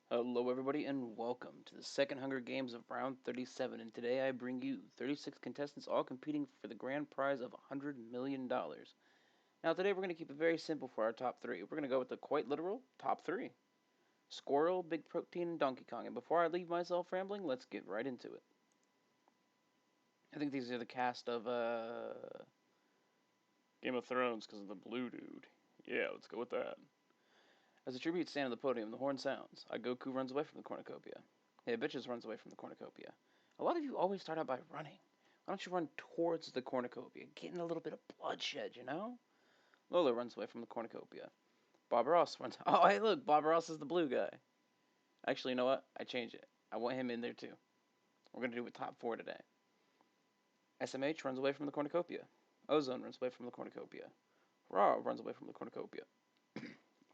Hello, everybody, and welcome to the second Hunger Games of round 37. And today I bring you 36 contestants all competing for the grand prize of $100 million. Now, today we're going to keep it very simple for our top three. We're going to go with the quite literal top three: Squirrel, Big Protein, and Donkey Kong. And before I leave myself rambling, let's get right into it. I think these are the cast of Game of Thrones because of the blue dude. Yeah, let's go with that. As a tribute stand on the podium, the horn sounds. Goku runs away from the cornucopia. Hey, bitches runs away from the cornucopia. A lot of you always start out by running. Why don't you run towards the cornucopia, getting a little bit of bloodshed, you know? Lola runs away from the cornucopia. Bob Ross runs. Oh, hey, look, Bob Ross is the blue guy. Actually, you know what? I changed it. I want him in there too. We're gonna do it top four today. SMH runs away from the cornucopia. Ozone runs away from the cornucopia. Raw runs away from the cornucopia.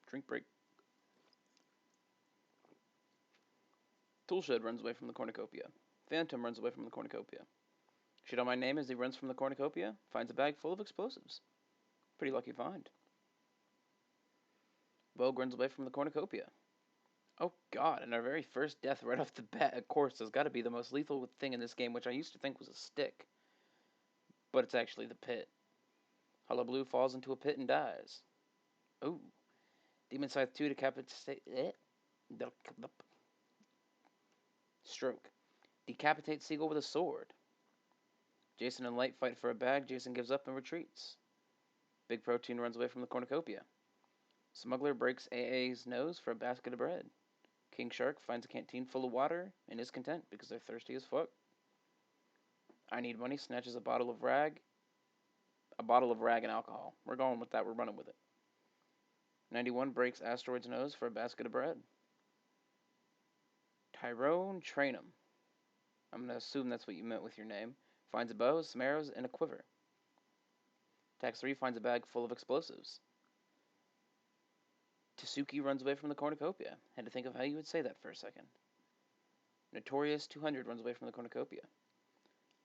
Drink break. Toolshed runs away from the cornucopia. Phantom runs away from the cornucopia. Shit on my name as he runs from the cornucopia, finds a bag full of explosives. Pretty lucky find. Vogue runs away from the cornucopia. Oh god, and our very first death right off the bat, of course, has got to be the most lethal thing in this game, which I used to think was a stick. But it's actually the pit. Hollow Blue falls into a pit and dies. Ooh. Demon Scythe 2 decapitate. Stroke. Decapitate Seagull with a sword. Jason and Light fight for a bag. Jason gives up and retreats. Big Protein runs away from the cornucopia. Smuggler breaks AA's nose for a basket of bread. King Shark finds a canteen full of water and is content because they're thirsty as fuck. I Need Money snatches a bottle of rag and alcohol. We're going with that. We're running with it. 91 breaks Asteroid's nose for a basket of bread. Tyrone Trainum. I'm going to assume that's what you meant with your name. Finds a bow, some arrows, and a quiver. Tax 3 finds a bag full of explosives. Tasuki runs away from the cornucopia. Had to think of how you would say that for a second. Notorious 200 runs away from the cornucopia.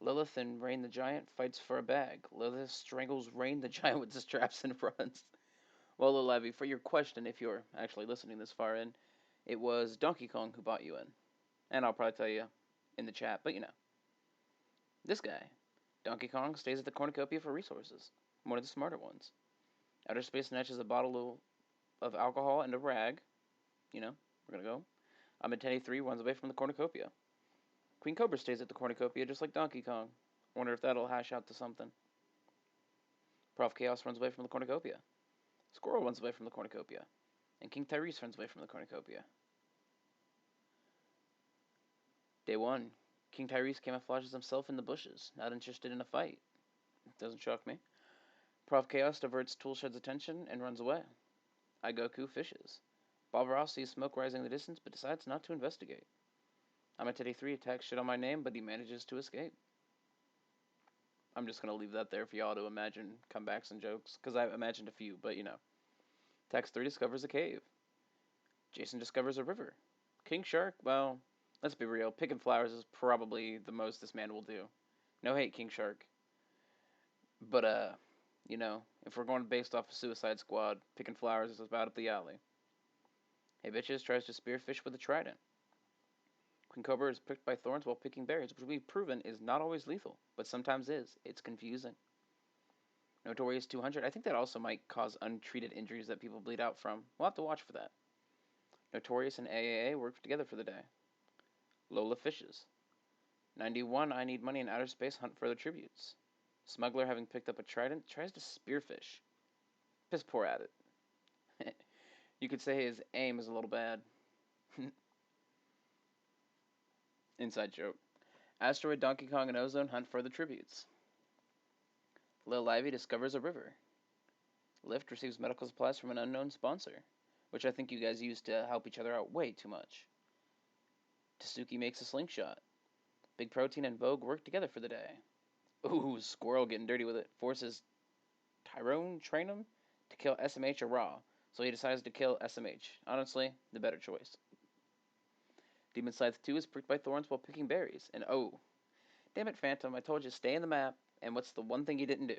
Lilith and Rain the Giant fights for a bag. Lilith strangles Rain the Giant with the straps and runs. Well, Levy, for your question, if you're actually listening this far in, it was Donkey Kong who bought you in. And I'll probably tell you in the chat, but you know. This guy, Donkey Kong, stays at the cornucopia for resources. One of the smarter ones. Outer Space snatches a bottle of alcohol and a rag. You know, we're gonna go. Amiteni 3 runs away from the cornucopia. Queen Cobra stays at the cornucopia just like Donkey Kong. Wonder if that'll hash out to something. Prof Chaos runs away from the cornucopia. Squirrel runs away from the cornucopia. And King Tyrese runs away from the cornucopia. Day 1. King Tyrese camouflages himself in the bushes, not interested in a fight. Doesn't shock me. Prof Chaos diverts Toolshed's attention and runs away. Goku fishes. Bob Ross sees smoke rising in the distance but decides not to investigate. Amateti 3 attacks Shit on My Name, but he manages to escape. I'm just going to leave that there for y'all to imagine comebacks and jokes, because I've imagined a few, but you know. Tax 3 discovers a cave. Jason discovers a river. King Shark, well, let's be real, picking flowers is probably the most this man will do. No hate, King Shark. But, you know, if we're going based off of Suicide Squad, picking flowers is about up the alley. Hey Bitches tries to spearfish with a trident. Queen Cobra is pricked by thorns while picking berries, which we've proven is not always lethal, but sometimes is. It's confusing. Notorious 200, I think that also might cause untreated injuries that people bleed out from. We'll have to watch for that. Notorious and AAA work together for the day. Lola fishes. 91, I Need Money in Outer Space hunt for the tributes. Smuggler, having picked up a trident, tries to spearfish. Piss poor at it. You could say his aim is a little bad. Inside joke. Asteroid, Donkey Kong, and Ozone hunt for the tributes. Lil Ivy discovers a river. Lyft receives medical supplies from an unknown sponsor, which I think you guys use to help each other out way too much. Tasuki makes a slingshot. Big Protein and Vogue work together for the day. Ooh, Squirrel getting dirty with it. Forces Tyrone Trainum to kill SMH or Raw, so he decides to kill SMH. Honestly, the better choice. Demon Scythe 2 is pricked by thorns while picking berries, and oh, damn it, Phantom, I told you stay in the map, and what's the one thing you didn't do?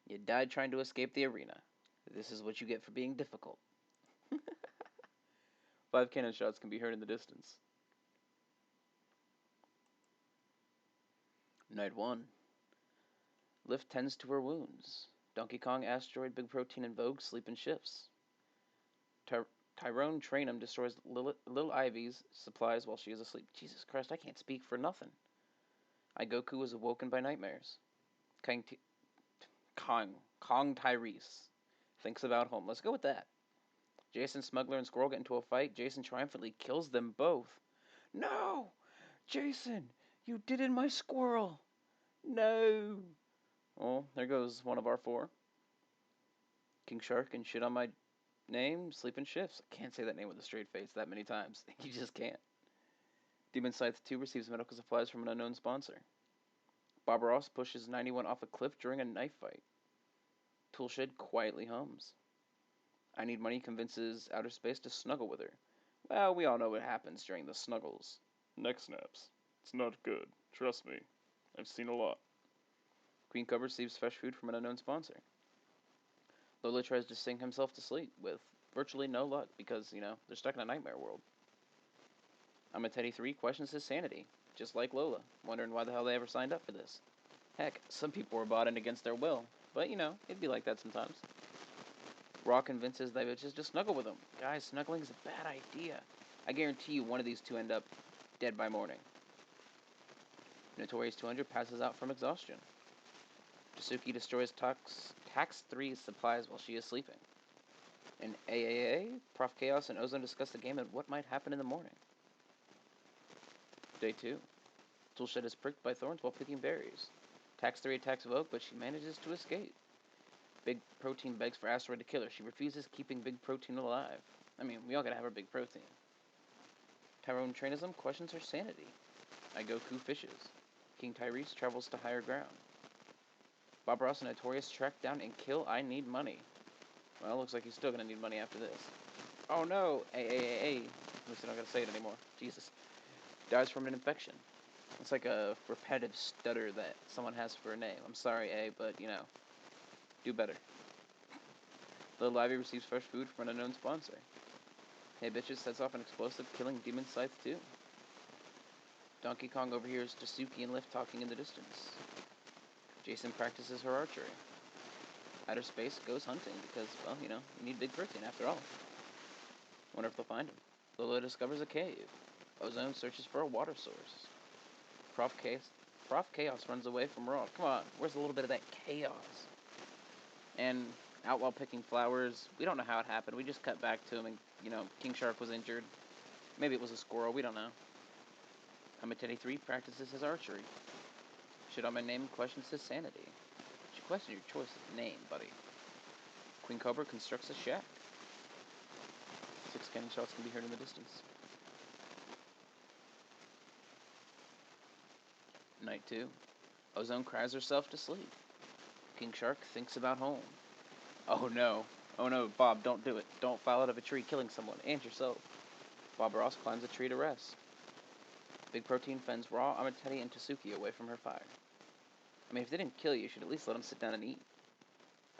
You died trying to escape the arena. This is what you get for being difficult. 5 cannon shots can be heard in the distance. Night 1. Lift tends to her wounds. Donkey Kong, Asteroid, Big Protein, and Vogue sleep in shifts. Tyrone Trainum destroys Little Ivy's supplies while she is asleep. Jesus Christ, I can't speak for nothing. Goku is awoken by nightmares. Kong Tyrese thinks about home. Let's go with that. Jason, Smuggler, and Squirrel get into a fight. Jason triumphantly kills them both. No! Jason, you did in my squirrel! No! Well, there goes one of our 4. King Shark and Shit on My Name sleep in shifts. I can't say that name with a straight face that many times. You just can't. Demon Scythe 2 receives medical supplies from an unknown sponsor. Bob Ross pushes 91 off a cliff during a knife fight. Toolshed quietly hums. I Need Money convinces Outer Space to snuggle with her. Well, we all know what happens during the snuggles. Neck snaps. It's not good. Trust me. I've seen a lot. Queen Cobra receives fresh food from an unknown sponsor. Lola tries to sing himself to sleep with virtually no luck because, they're stuck in a nightmare world. Teddy 3 questions his sanity, just like Lola, wondering why the hell they ever signed up for this. Heck, some people were bought in against their will, but, it'd be like that sometimes. Raw convinces they bitches to snuggle with him. Guys, snuggling is a bad idea. I guarantee you one of these two end up dead by morning. Notorious 200 passes out from exhaustion. Tasuki destroys Tax 3's supplies while she is sleeping. In AAA, Prof Chaos and Ozone discuss the game and what might happen in the morning. Day 2. Toolshed is pricked by thorns while picking berries. Tax 3 attacks Vogue, but she manages to escape. Big Protein begs for Asteroid to kill her. She refuses, keeping Big Protein alive. I mean, we all gotta have our Big Protein. Tyrone Trainism questions her sanity. Goku fishes. King Tyrese travels to higher ground. Bob Ross and Notorious track down and kill I Need Money. Well, looks like he's still gonna need money after this. Oh no! At least I'm not gonna say it anymore. Jesus. Dies from an infection. It's like a repetitive stutter that someone has for a name. I'm sorry, A, but, do better. Little Ivy receives fresh food from an unknown sponsor. Hey Bitches sets off an explosive, killing Demon Scythe 2. Donkey Kong overhears Tasuki and Lift talking in the distance. Jason practices her archery. Outer Space goes hunting because, well, you need Big Protein after all. Wonder if they'll find him. Lola discovers a cave. Ozone searches for a water source. Prof Chaos runs away from Raw. Come on, where's a little bit of that chaos? And out while picking flowers, we don't know how it happened. We just cut back to him and, King Shark was injured. Maybe it was a squirrel, we don't know. Teddy 3 practices his archery. Shit on My Name questions his sanity. You should question your choice of name, buddy. Queen Cobra constructs a shack. 6 cannon shots can be heard in the distance. Night 2. Ozone cries herself to sleep. King Shark thinks about home. Oh no, Bob, don't do it. Don't fall out of a tree killing someone, and yourself. Bob Ross climbs a tree to rest. Big Protein fends Raw, Teddy, and Tasuki away from her fire. I mean, if they didn't kill you, you should at least let them sit down and eat.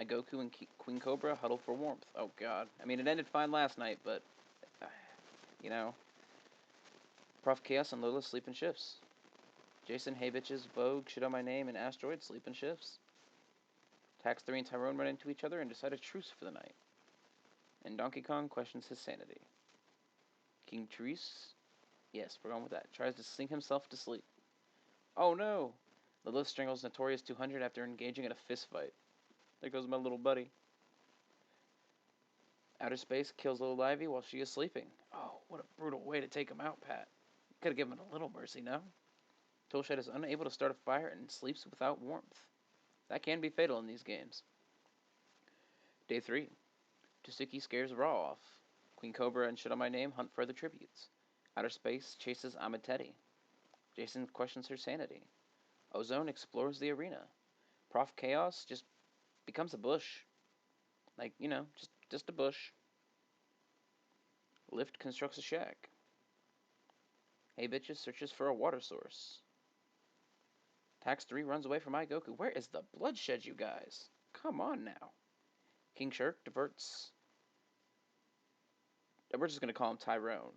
Goku and Queen Cobra huddle for warmth. Oh god. I mean, it ended fine last night, but, Prof Chaos and Lola sleep in shifts. Jason, Hey Bitches, Vogue, Shit on My Name, and Asteroid sleep in shifts. Tax 3 and Tyrone run into each other and decide a truce for the night. And Donkey Kong questions his sanity. King Therese, yes, we're going with that, tries to sing himself to sleep. Oh no! Lilith strangles Notorious 200 after engaging in a fist fight. There goes my little buddy. Outer Space kills Little Ivy while she is sleeping. Oh, what a brutal way to take him out, Pat. You could have given him a little mercy, no? Toolshed is unable to start a fire and sleeps without warmth. That can be fatal in these games. Day 3. Tasuki scares Raw off. Queen Cobra and Shit on My Name hunt further tributes. Outer Space chases Teddy. Jason questions her sanity. Ozone explores the arena. Prof Chaos just becomes a bush. Like, just a bush. Lift constructs a shack. Hey Bitches searches for a water source. Tax 3 runs away from Goku. Where is the bloodshed, you guys? Come on now. King Shark diverts we're just gonna call him Tyrone.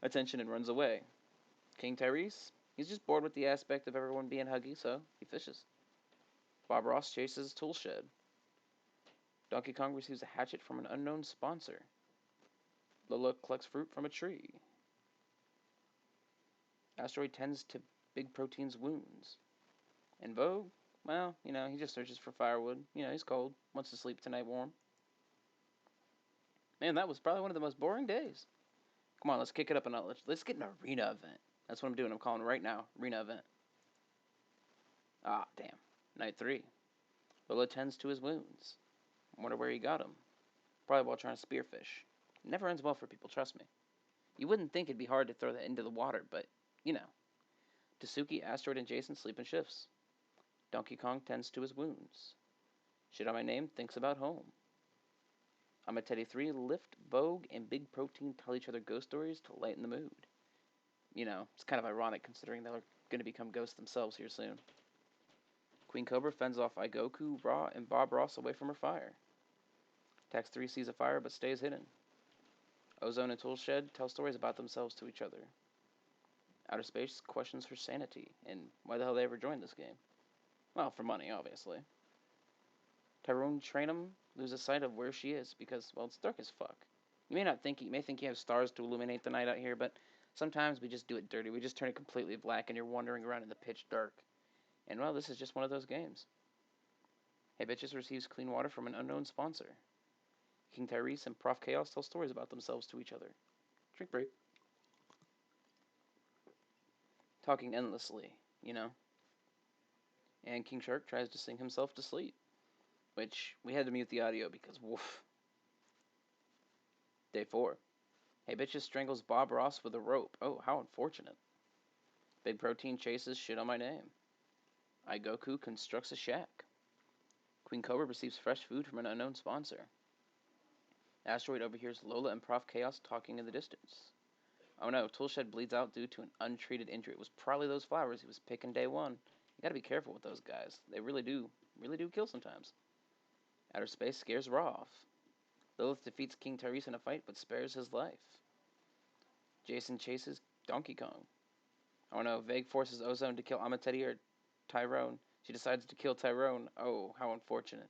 Attention and runs away. King Tyrese, he's just bored with the aspect of everyone being huggy, so he fishes. Bob Ross chases his tool shed. Donkey Kong receives a hatchet from an unknown sponsor. Lola collects fruit from a tree. Asteroid tends to Big Protein's wounds. And Vogue, well, he just searches for firewood. He's cold, wants to sleep tonight warm. Man, that was probably one of the most boring days. Come on, let's kick it up a notch. Let's get an arena event. That's what I'm doing. I'm calling it right now. Arena event. Ah, damn. Night 3. Lola tends to his wounds. I wonder where he got them. Probably while trying to spearfish. Never ends well for people, trust me. You wouldn't think it'd be hard to throw that into the water, but, Tasuki, Asteroid, and Jason sleep in shifts. Donkey Kong tends to his wounds. Shit on my name thinks about home. I'm a Teddy 3, Lift, Vogue, and Big Protein tell each other ghost stories to lighten the mood. It's kind of ironic considering they're going to become ghosts themselves here soon. Queen Cobra fends off Igoku, Ra, and Bob Ross away from her fire. Tax 3 sees a fire but stays hidden. Ozone and Toolshed tell stories about themselves to each other. Outer Space questions her sanity, and why the hell they ever joined this game. Well, for money, obviously. Tyrone Trainum loses sight of where she is because, well, it's dark as fuck. You may think you have stars to illuminate the night out here, but sometimes we just do it dirty. We just turn it completely black and you're wandering around in the pitch dark. And, well, this is just one of those games. Hey Bitches receives clean water from an unknown sponsor. King Tyrese and Prof Chaos tell stories about themselves to each other. Drink break. Talking endlessly, And King Shark tries to sing himself to sleep. Which, we had to mute the audio because, woof. Day 4. Hey Bitches strangles Bob Ross with a rope. Oh, how unfortunate. Big Protein chases shit on my name. Igoku constructs a shack. Queen Cobra receives fresh food from an unknown sponsor. Asteroid overhears Lola and Prof Chaos talking in the distance. Oh no, Toolshed bleeds out due to an untreated injury. It was probably those flowers he was picking day 1. You gotta be careful with those guys. They really do kill sometimes. Outer Space scares Ra off. Lilith defeats King Tyrese in a fight, but spares his life. Jason chases Donkey Kong. Oh no, Vague forces Ozone to kill Amatedi or Tyrone. She decides to kill Tyrone. Oh, how unfortunate.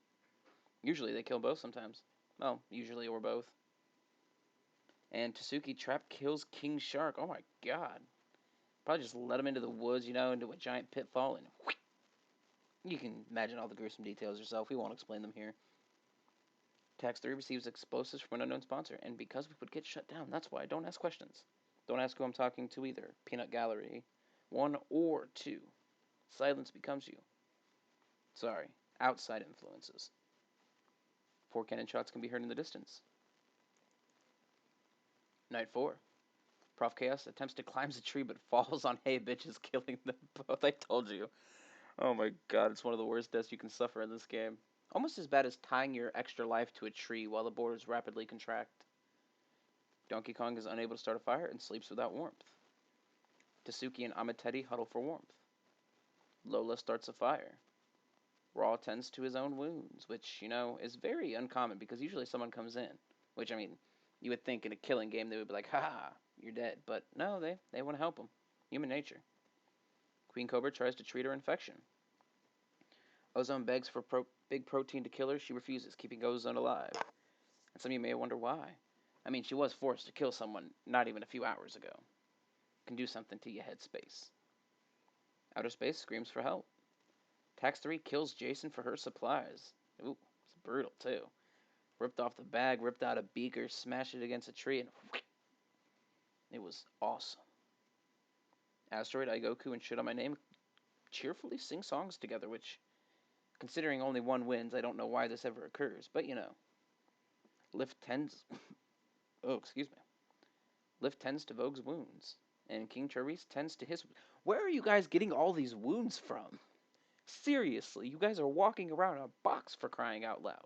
Usually they kill both sometimes. Well, usually or both. And Tasuki Trap kills King Shark. Oh my god. Probably just let him into the woods, into a giant pitfall, and whoosh. You can imagine all the gruesome details yourself. We won't explain them here. Tax 3 receives explosives from an unknown sponsor, and because we would get shut down, that's why. Don't ask questions. Don't ask who I'm talking to either. Peanut Gallery. 1 or 2. Silence becomes you. Sorry. Outside influences. 4 cannon shots can be heard in the distance. Night 4. Prof Chaos attempts to climb the tree but falls on Hey Bitches, killing them both. I told you. Oh my god, it's one of the worst deaths you can suffer in this game. Almost as bad as tying your extra life to a tree while the borders rapidly contract. Donkey Kong is unable to start a fire and sleeps without warmth. Tasuki and Amatedi huddle for warmth. Lola starts a fire. Raw tends to his own wounds, which, is very uncommon because usually someone comes in. Which, you would think in a killing game they would be like, ha, you're dead. But no, they want to help him. Human nature. Queen Cobra tries to treat her infection. Ozone begs for Big Protein to kill her. She refuses, keeping Ozone alive. And some of you may wonder why. She was forced to kill someone not even a few hours ago. Can do something to your headspace. Outer Space screams for help. Tax 3 kills Jason for her supplies. Ooh, it's brutal too. Ripped off the bag, ripped out a beaker, smashed it against a tree, and it was awesome. Asteroid, Igoku, and Shit on My Name cheerfully sing songs together, which, considering only one wins, I don't know why this ever occurs, but Lift tends... oh, excuse me. Lift tends to Vogue's wounds, and King Tyrese tends to his... Where are you guys getting all these wounds from? Seriously, you guys are walking around in a box for crying out loud.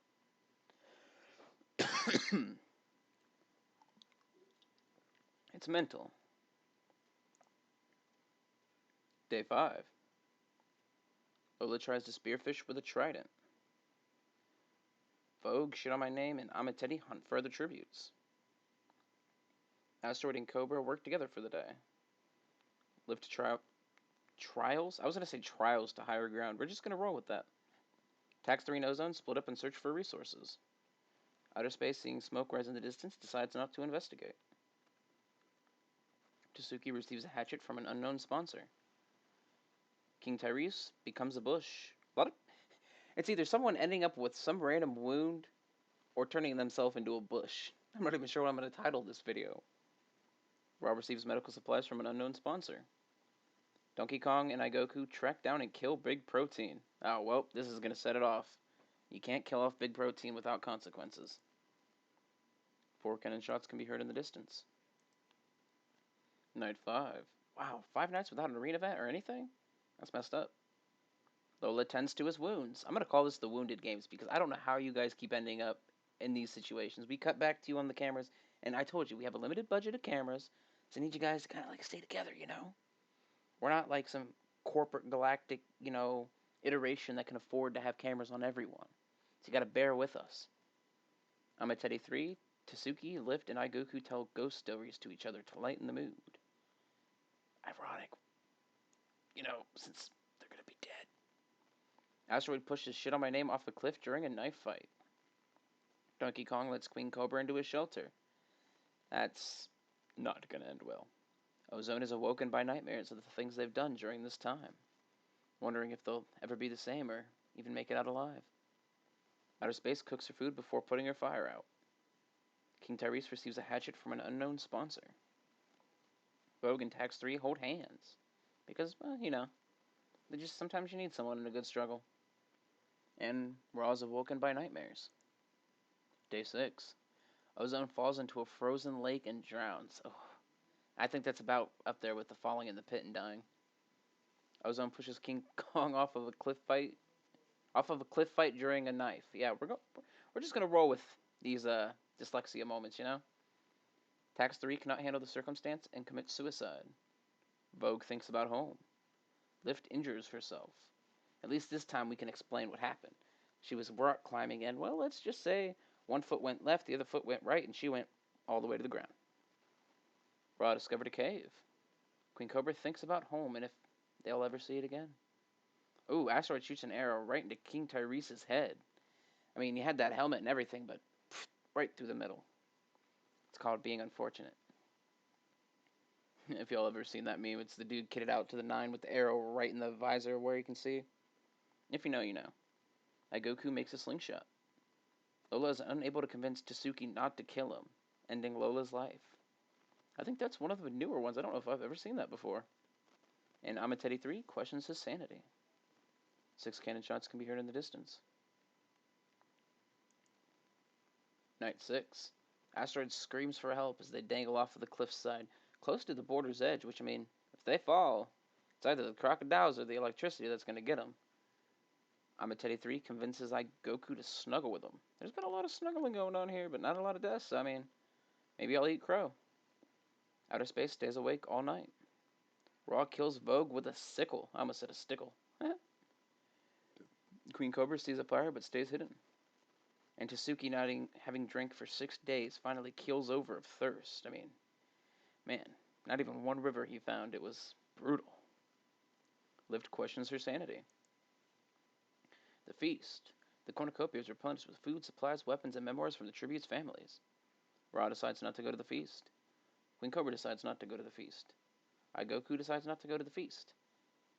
It's mental. Day 5. Lola tries to spearfish with a trident. Vogue, Shit on My Name, and Amatedi hunt further tributes. Asteroid and Cobra work together for the day. Lift trials? I was going to say trials to higher ground. We're just going to roll with that. Tax 3 and Ozone split up and search for resources. Outer Space, seeing smoke rise in the distance, decides not to investigate. Tasuki receives a hatchet from an unknown sponsor. King Tyrese becomes a bush. It's either someone ending up with some random wound or turning themselves into a bush. I'm not even sure what I'm going to title this video. Rob receives medical supplies from an unknown sponsor. Donkey Kong and Igoku track down and kill Big Protein. Oh, well, this is going to set it off. You can't kill off Big Protein without consequences. 4 cannon shots can be heard in the distance. Night 5. Wow, 5 nights without an arena event or anything? That's messed up. Lola tends to his wounds. I'm going to call this the Wounded Games because I don't know how you guys keep ending up in these situations. We cut back to you on the cameras, and I told you we have a limited budget of cameras, so I need you guys to kind of like stay together, you know? We're not like some corporate galactic, iteration that can afford to have cameras on everyone. So you got to bear with us. I'm at Teddy 3. Tasuki, Lift, and Igoku tell ghost stories to each other to lighten the mood. Ironic, since they're gonna be dead. Asteroid pushes shit on my name off a cliff during a knife fight. Donkey Kong lets Queen Cobra into his shelter. That's not gonna end well. Ozone is awoken by nightmares of the things they've done during this time, wondering if they'll ever be the same or even make it out alive. Outer Space cooks her food before putting her fire out. King Tyrese receives a hatchet from an unknown sponsor. Vogue and Tax 3 hold hands. Because, sometimes you need someone in a good struggle. And Ra's awoken by nightmares. Day 6. Ozone falls into a frozen lake and drowns. Oh, I think that's about up there with the falling in the pit and dying. Ozone pushes King Kong off of a cliff fight during a knife. Yeah, we're just gonna roll with these dyslexia moments, Tax 3 cannot handle the circumstance and commits suicide. Vogue thinks about home. Lift injures herself. At least this time we can explain what happened. She was rock climbing and, well, let's just say one foot went left, the other foot went right, and she went all the way to the ground. Ra discovered a cave. Queen Cobra thinks about home and if they'll ever see it again. Ooh, Asteroid shoots an arrow right into King Tyrese's head. I mean, he had that helmet and everything, but right through the middle. It's called being unfortunate. If y'all ever seen that meme, it's the dude kitted out to the 9 with the arrow right in the visor where you can see. If you know, you know. Igoku makes a slingshot. Lola is unable to convince Tasuki not to kill him, ending Lola's life. I think that's one of the newer ones. I don't know if I've ever seen that before. And Amateri 3 questions his sanity. 6 cannon shots can be heard in the distance. Night 6. Asteroid screams for help as they dangle off of the cliffside, close to the border's edge, which, if they fall, it's either the crocodiles or the electricity that's going to get them. Amateri 3 convinces Igoku to snuggle with him. There's been a lot of snuggling going on here, but not a lot of deaths. Maybe I'll eat crow. Outer Space stays awake all night. Ra kills Vogue with a sickle. I almost said a stickle. Queen Cobra sees a fire but stays hidden. And Tasuki, not having drank for 6 days, finally keels over of thirst. Man, not even one river he found. It was brutal. Lift questions her sanity. The feast. The cornucopia is replenished with food, supplies, weapons, and memoirs from the tribute's families. Ra decides not to go to the feast. Queen Cobra decides not to go to the feast. Igoku decides not to go to the feast.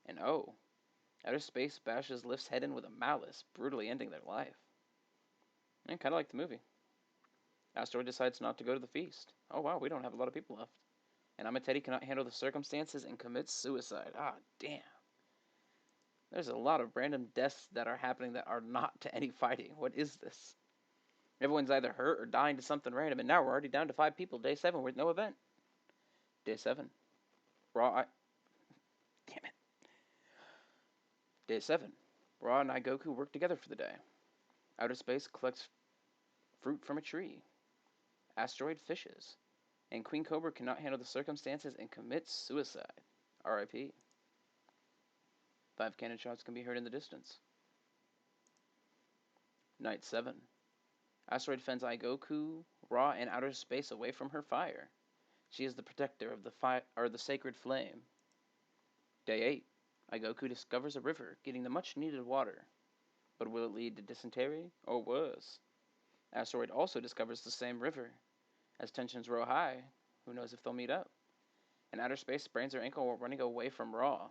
And Outer Space bashes Lift's head in with a malice, brutally ending their life. Kind of like the movie. Asteroid decides not to go to the feast. Oh wow, we don't have a lot of people left. And Amateri cannot handle the circumstances and commits suicide. Ah, damn. There's a lot of random deaths that are happening that are not to any fighting. What is this? Everyone's either hurt or dying to something random, and now we're already down to 5 people. Day 7 with no event. Day 7. Damn it. Day 7. Ra and Igoku work together for the day. Outer Space collects fruit from a tree. Asteroid fishes. And Queen Cobra cannot handle the circumstances and commits suicide. R.I.P. 5 cannon shots can be heard in the distance. Night 7. Asteroid fends Igoku, Ra, and Outer Space away from her fire. She is the protector of the sacred flame. Day 8. Aigoku discovers a river, getting the much needed water. But will it lead to dysentery, or worse? Asteroid also discovers the same river. As tensions grow high, who knows if they'll meet up? And Outer Space sprains her ankle while running away from Raw.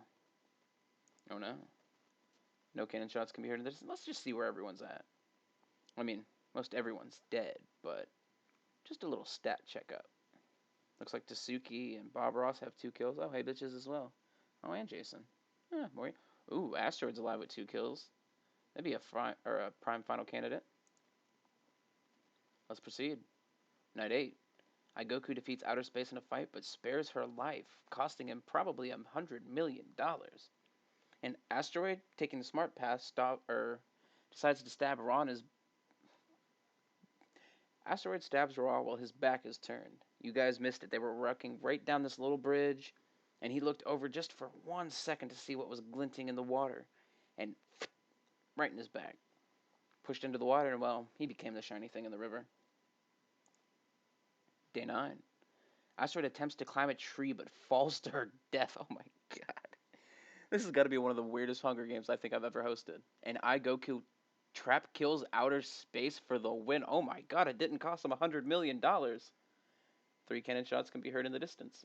Oh no. No cannon shots can be heard in this. Let's just see where everyone's at. I mean, most everyone's dead, but just a little stat checkup. Looks like Tasuki and Bob Ross have 2 kills. Oh, hey, bitches as well. Oh, and Jason. More. Ooh, Asteroid's alive with 2 kills. That'd be a prime final candidate. Let's proceed. Night 8. Aigoku defeats Outer Space in a fight, but spares her life, costing him probably $100 million. And Asteroid, taking the smart path, decides to stab Ra in his. Asteroid stabs Ra while his back is turned. You guys missed it. They were walking right down this little bridge, and he looked over just for 1 second to see what was glinting in the water, and right in his back. Pushed into the water, and well, he became the shiny thing in the river. Day 9. Asteroid attempts to climb a tree but falls to her death. Oh my god. This has got to be one of the weirdest Hunger Games I think I've ever hosted. And Aigoku trap kills Outer Space for the win. Oh my god, it didn't cost him $100 million. 3 cannon shots can be heard in the distance.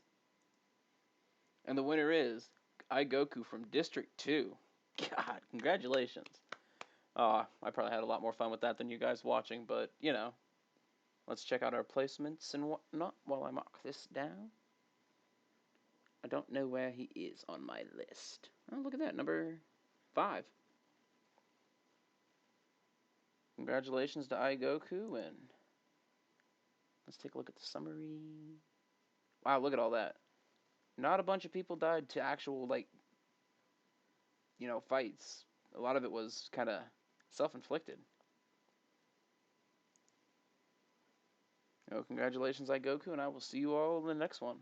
And the winner is Aigoku from District 2. God, congratulations. I probably had a lot more fun with that than you guys watching, but, you know. Let's check out our placements and whatnot while I mark this down. I don't know where he is on my list. Oh, look at that, number 5. Congratulations to Aigoku, and let's take a look at the summary. Wow, look at all that. Not a bunch of people died to actual, fights. A lot of it was kind of self-inflicted. Congratulations, Aigoku, and I will see you all in the next one.